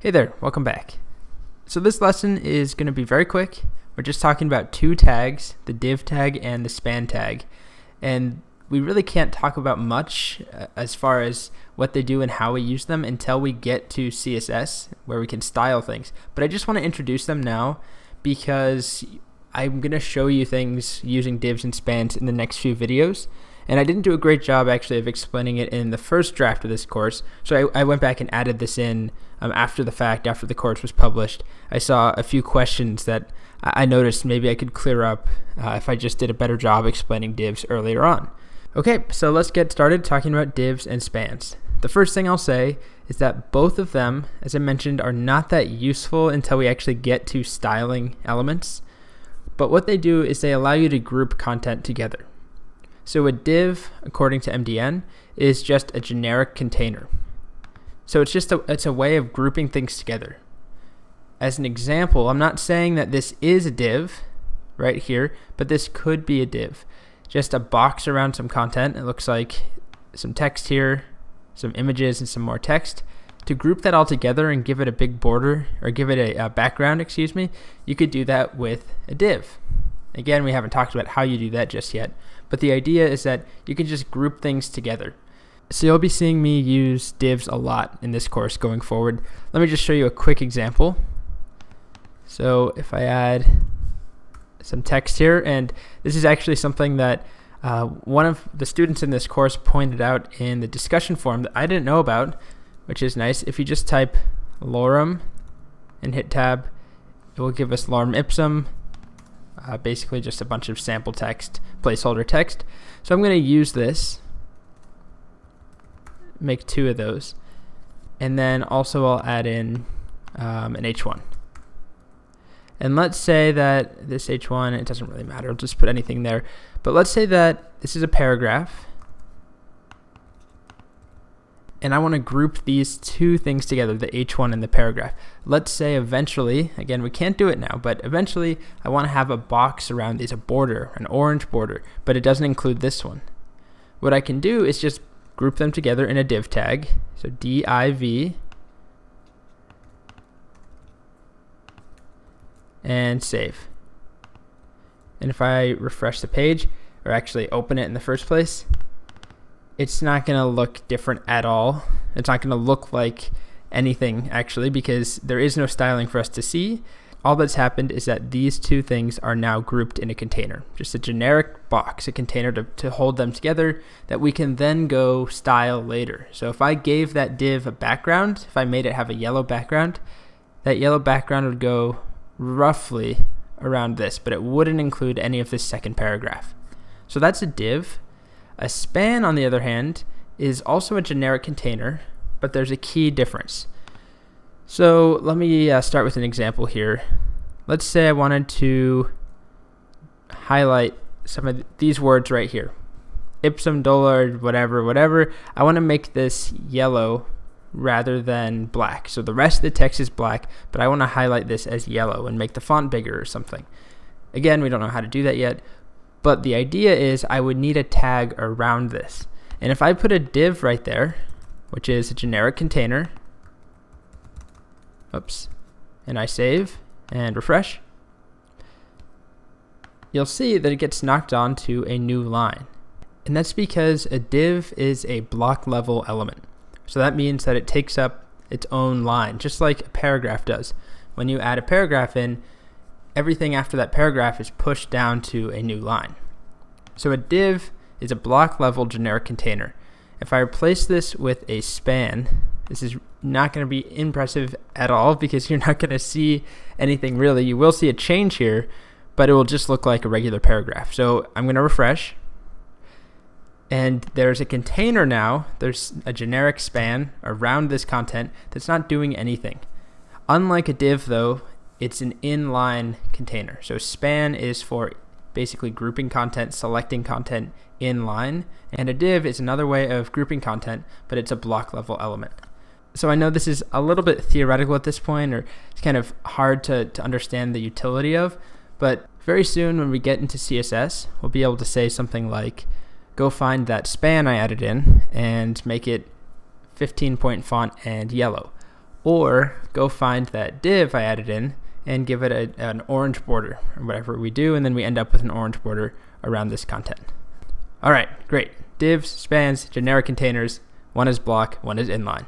Hey there, welcome back. So this lesson is going to be very quick. We're just talking about two tags, the div tag and the span tag. And we really can't talk about much as far as what they do and how we use them until we get to CSS, where we can style things. But I just want to introduce them now because I'm going to show you things using divs and spans in the next few videos. And I didn't do a great job actually of explaining it in the first draft of this course, so I went back and added this in after the fact, after the course was published. I saw a few questions that I noticed maybe I could clear up if I just did a better job explaining divs earlier on. Okay, so let's get started talking about divs and spans. The first thing I'll say is that both of them, as I mentioned, are not that useful until we actually get to styling elements. But what they do is they allow you to group content together. So a div, according to MDN, is just a generic container. So it's a way of grouping things together. As an example, I'm not saying that this is a div right here, but this could be a div. Just a box around some content. It looks like some text here, some images, and some more text. To group that all together and give it a big border, or give it a background, you could do that with a div. Again, we haven't talked about how you do that just yet, but the idea is that you can just group things together. So you'll be seeing me use divs a lot in this course going forward. Let me just show you a quick example. So if I add some text here, and this is actually something that one of the students in this course pointed out in the discussion forum that I didn't know about, which is nice. If you just type lorem and hit tab, it will give us lorem ipsum. Basically just a bunch of sample text, placeholder text. So I'm going to use this, make two of those, and then also I'll add in an H1. And let's say that this H1, it doesn't really matter, I'll just put anything there, but let's say that this is a paragraph, and I want to group these two things together, the H1 and the paragraph. Let's say eventually, again, we can't do it now, but eventually I want to have a box around these, a border, an orange border, but it doesn't include this one. What I can do is just group them together in a div tag, so div, and save. And if I refresh the page, or actually open it in the first place, it's not going to look different at all. It's not going to look like anything actually, because there is no styling for us to see. All that's happened is that these two things are now grouped in a container, just a generic box, a container to hold them together that we can then go style later. So if I gave that div a background, if I made it have a yellow background, that yellow background would go roughly around this, but it wouldn't include any of this second paragraph. So that's a div. A span, on the other hand, is also a generic container, but there's a key difference. So let me start with an example here. Let's say I wanted to highlight some of these words right here. Ipsum dolor, whatever. I want to make this yellow rather than black. So the rest of the text is black, but I want to highlight this as yellow and make the font bigger or something. Again, we don't know how to do that yet. But the idea is I would need a tag around this. And if I put a div right there, which is a generic container, and I save and refresh, you'll see that it gets knocked onto a new line. And that's because a div is a block level element. So that means that it takes up its own line, just like a paragraph does. When you add a paragraph in, everything after that paragraph is pushed down to a new line. So a div is a block level generic container. If I replace this with a span, this is not going to be impressive at all because you're not going to see anything really. You will see a change here, but it will just look like a regular paragraph. So I'm going to refresh, and there's a container now. There's a generic span around this content that's not doing anything. Unlike a div though, it's an inline container. So span is for basically grouping content, selecting content inline, and a div is another way of grouping content, but it's a block level element. So I know this is a little bit theoretical at this point, or it's kind of hard to understand the utility of, but very soon when we get into CSS, we'll be able to say something like, go find that span I added in and make it 15-point font and yellow. or go find that div I added in and give it an orange border or whatever we do, and then we end up with an orange border around this content. All right, great. Divs, spans, generic containers. One is block, one is inline.